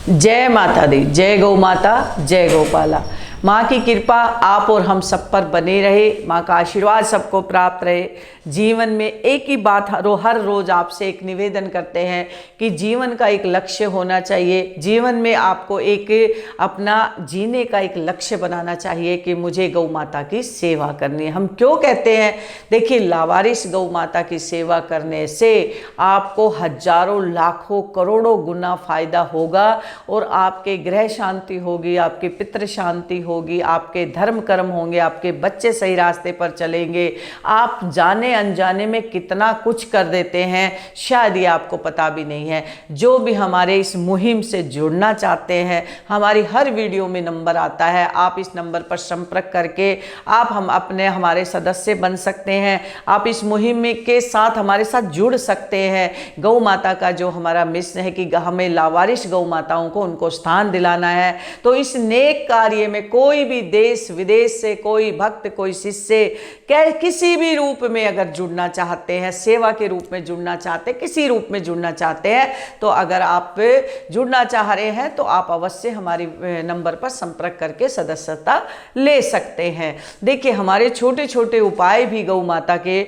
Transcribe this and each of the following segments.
जय माता दी, जय गौ माता, जय गौपाला। माँ की कृपा आप और हम सब पर बने रहे, माँ का आशीर्वाद सबको प्राप्त रहे। जीवन में एक ही बात हर रोज आपसे एक निवेदन करते हैं कि जीवन का एक लक्ष्य होना चाहिए। जीवन में आपको एक अपना जीने का एक लक्ष्य बनाना चाहिए कि मुझे गौ माता की सेवा करनी है। हम क्यों कहते हैं? देखिए, लावारिस गौ माता की सेवा करने से आपको हजारों लाखों करोड़ों गुना फायदा होगा और आपके ग्रह शांति होगी, आपकी पितृ शांति होगी, आपके धर्म कर्म होंगे, आपके बच्चे सही रास्ते पर चलेंगे। आप जाने अनजाने में कितना कुछ कर देते हैं, शायद ये आपको पता भी नहीं है। जो भी हमारे इस मुहिम से जुड़ना चाहते हैं, हमारी हर वीडियो में नंबर आता है, आप इस नंबर पर संपर्क करके आप हमारे सदस्य बन सकते हैं। आप इस मुहिम में के साथ हमारे साथ जुड़ सकते हैं। गौ माता का जो हमारा मिशन है कि हमें लावारिस गौ माताओं को उनको स्थान दिलाना है, तो इस नेक कार्य में कोई भी देश विदेश से कोई भक्त, कोई शिष्य किसी भी रूप में अगर जुड़ना चाहते हैं, सेवा के रूप में जुड़ना चाहते हैं, किसी रूप में जुड़ना चाहते हैं, तो अगर आप जुड़ना चाह रहे हैं तो आप अवश्य हमारी नंबर पर संपर्क करके सदस्यता ले सकते हैं। देखिए, हमारे छोटे छोटे उपाय भी गौ माता के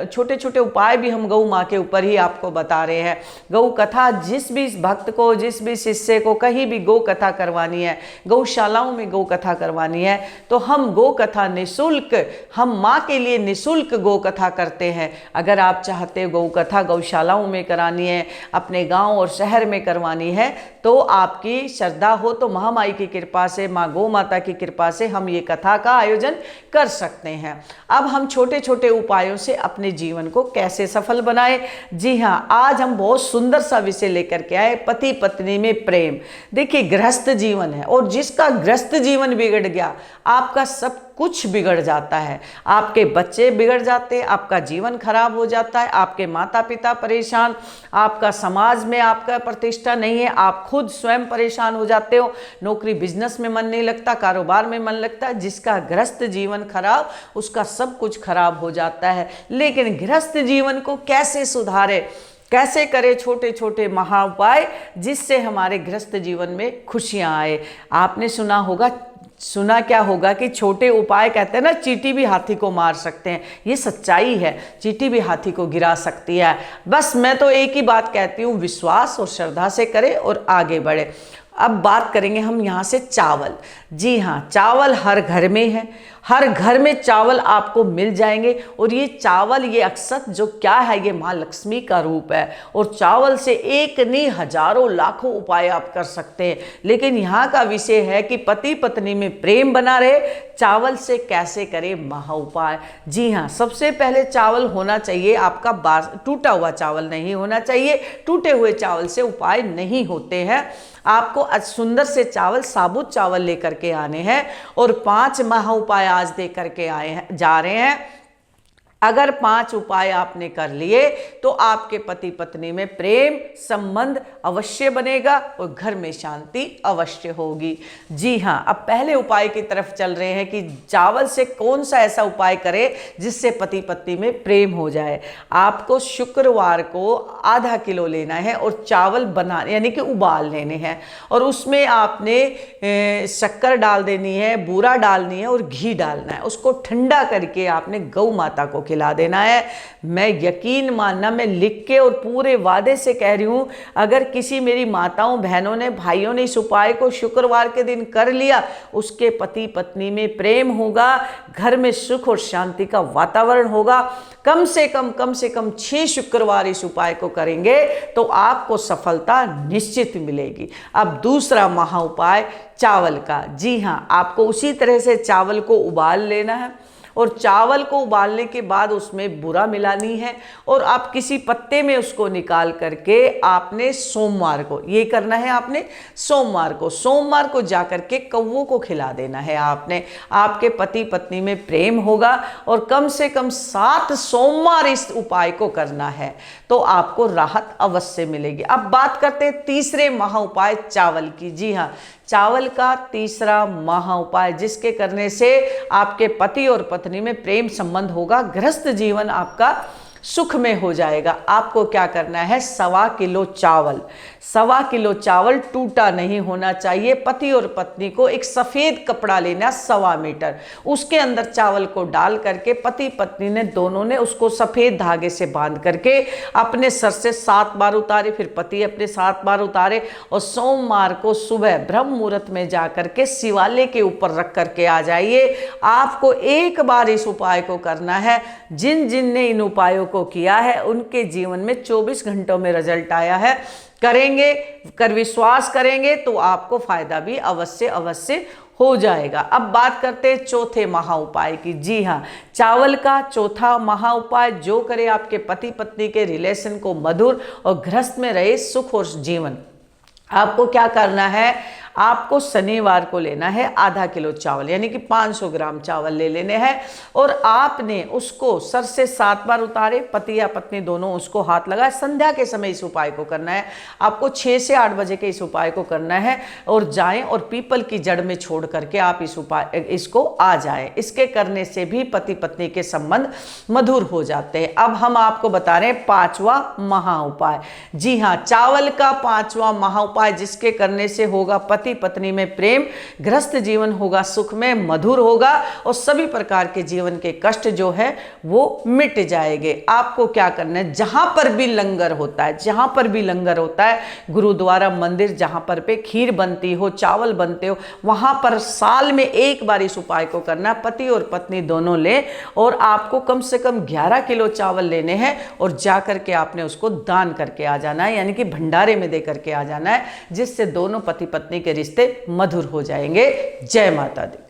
छोटे छोटे उपाय भी हम गौ माँ के ऊपर ही आपको बता रहे हैं। गौ कथा जिस भी भक्त को, जिस भी शिष्य को कहीं भी गौ कथा करवानी है, गौशालाओं में गौ कथा करवानी है, तो हम गौ कथा निःशुल्क, हम माँ के लिए निःशुल्क गौ कथा करते हैं। अगर आप चाहते हो गौ कथा गौशालाओं में करानी है, अपने गांव और शहर में करवानी है, तो आपकी श्रद्धा हो तो महामाई की कृपा से, माँ गौ माता की कृपा से हम ये कथा का आयोजन कर सकते हैं। अब हम छोटे छोटे उपायों से अपने जीवन को कैसे सफल बनाए। जी हाँ, आज हम बहुत सुंदर सा विषय लेकर के आए, पति पत्नी में प्रेम। देखिए, गृहस्थ जीवन है और जिसका गृहस्थ जीवन बिगड़ गया, आपका सब कुछ बिगड़ जाता है। आपके बच्चे बिगड़ जाते हैं, आपका जीवन खराब हो जाता है, आपके माता पिता परेशान, आपका समाज में आपका प्रतिष्ठा नहीं है, आप खुद स्वयं परेशान हो जाते हो, नौकरी बिजनेस में मन नहीं लगता, कारोबार में मन लगता है। जिसका गृहस्थ जीवन खराब, उसका सब कुछ खराब हो जाता है। लेकिन गृहस्थ जीवन को कैसे सुधारे, कैसे करें छोटे छोटे महा उपाय जिससे हमारे गृहस्थ जीवन में खुशियां आए। आपने सुना क्या होगा कि छोटे उपाय, कहते हैं ना, चींटी भी हाथी को मार सकते हैं। ये सच्चाई है, चींटी भी हाथी को गिरा सकती है। बस मैं तो एक ही बात कहती हूँ, विश्वास और श्रद्धा से करें और आगे बढ़े। अब बात करेंगे हम यहाँ से चावल। जी हाँ, चावल हर घर में है, हर घर में चावल आपको मिल जाएंगे। और ये चावल, ये अक्षत जो क्या है, ये माँ लक्ष्मी का रूप है। और चावल से एक नहीं हजारों लाखों उपाय आप कर सकते हैं। लेकिन यहाँ का विषय है कि पति पत्नी में प्रेम बना रहे, चावल से कैसे करें महा उपाय। जी हाँ, सबसे पहले चावल होना चाहिए आपका टूटा हुआ चावल नहीं होना चाहिए। टूटे हुए चावल से उपाय नहीं होते हैं। आपको सुंदर से चावल, साबुत चावल लेकर के आने हैं और 5 महा उपाय आज दे करके जा रहे हैं। अगर 5 उपाय आपने कर लिए तो आपके पति पत्नी में प्रेम संबंध अवश्य बनेगा और घर में शांति अवश्य होगी। जी हाँ, अब पहले उपाय की तरफ चल रहे हैं कि चावल से कौन सा ऐसा उपाय करें जिससे पति पत्नी में प्रेम हो जाए। आपको शुक्रवार को आधा किलो लेना है और चावल बनाने यानी कि उबाल लेने हैं, और उसमें आपने शक्कर डाल देनी है, बूरा डालनी है और घी डालना है। उसको ठंडा करके आपने गौ माता को खिला देना है। मैं यकीन मानना, मैं लिख के और पूरे वादे से कह रही हूं, अगर किसी मेरी माताओं बहनों ने, भाइयों ने इस उपाय को शुक्रवार के दिन कर लिया, उसके पति पत्नी में प्रेम होगा, घर में सुख और शांति का वातावरण होगा। कम से कम 6 शुक्रवार इस उपाय को करेंगे तो आपको सफलता निश्चित मिलेगी। अब दूसरा महा उपाय चावल का। जी हाँ, आपको उसी तरह से चावल को उबाल लेना है और चावल को उबालने के बाद उसमें बूरा मिलानी है और आप किसी पत्ते में उसको निकाल करके आपने सोमवार को ये करना है। आपने सोमवार को जाकर के कौवों को खिला देना है। आपने, आपके पति पत्नी में प्रेम होगा और कम से कम 7 सोमवार इस उपाय को करना है तो आपको राहत अवश्य मिलेगी। अब बात करते हैं तीसरे महा उपाय चावल की। जी हाँ, चावल का तीसरा महा उपाय जिसके करने से आपके पति और पत्नी में प्रेम संबंध होगा, गृहस्थ जीवन आपका सुख में हो जाएगा। आपको क्या करना है, 1.25 किलो 1.25 किलो चावल टूटा नहीं होना चाहिए। पति और पत्नी को एक सफ़ेद कपड़ा लेना 1.25 मीटर, उसके अंदर चावल को डाल करके पति पत्नी ने दोनों ने उसको सफ़ेद धागे से बांध करके अपने सर से 7 बार उतारे, फिर पति अपने 7 बार उतारे और सोमवार को सुबह ब्रह्म मुहूर्त में जा करके शिवालय के ऊपर रख करके आ जाइए। आपको एक बार इस उपाय को करना है। जिन जिन ने इन उपायों को किया है उनके जीवन में 24 घंटों में रिजल्ट आया है। करेंगे, कर विश्वास करेंगे तो आपको फायदा भी अवश्य अवश्य हो जाएगा। अब बात करते हैं चौथे महा उपाय की। जी हाँ, चावल का चौथा महा उपाय जो करे आपके पति पत्नी के रिलेशन को मधुर और गृहस्थ में रहे सुख और जीवन। आपको क्या करना है, आपको शनिवार को लेना है आधा किलो चावल यानी कि 500 ग्राम चावल ले लेने हैं और आपने उसको सर से 7 बार उतारे, पति या पत्नी दोनों उसको हाथ लगाए। संध्या के समय इस उपाय को करना है। आपको 6 से 8 बजे के इस उपाय को करना है और जाएं और पीपल की जड़ में छोड़ करके आप इसको आ जाएं। इसके करने से भी पति पत्नी के संबंध मधुर हो जाते हैं। अब हम आपको बता रहे हैं 5वां महा उपाय। जी हाँ, चावल का 5वां महा उपाय जिसके करने से होगा पति पत्नी में प्रेम, गृहस्थ जीवन होगा सुख में मधुर होगा और सभी प्रकार के जीवन के कष्ट जो है वो मिट जाएंगे। आपको क्या करना है, जहां पर भी लंगर होता है, जहां पर भी लंगर होता है, गुरुद्वारा मंदिर जहां पर पे खीर बनती हो, चावल बनते हो, वहां पर साल में एक बार इस उपाय को करना। पति और पत्नी दोनों ले और आपको कम से कम 11 किलो चावल लेने हैं और जाकर के आपने उसको दान करके आ जाना है, यानी कि भंडारे में दे करके आ जाना है, जिससे दोनों पति पत्नी के रिश्ते मधुर हो जाएंगे। जय माता दी।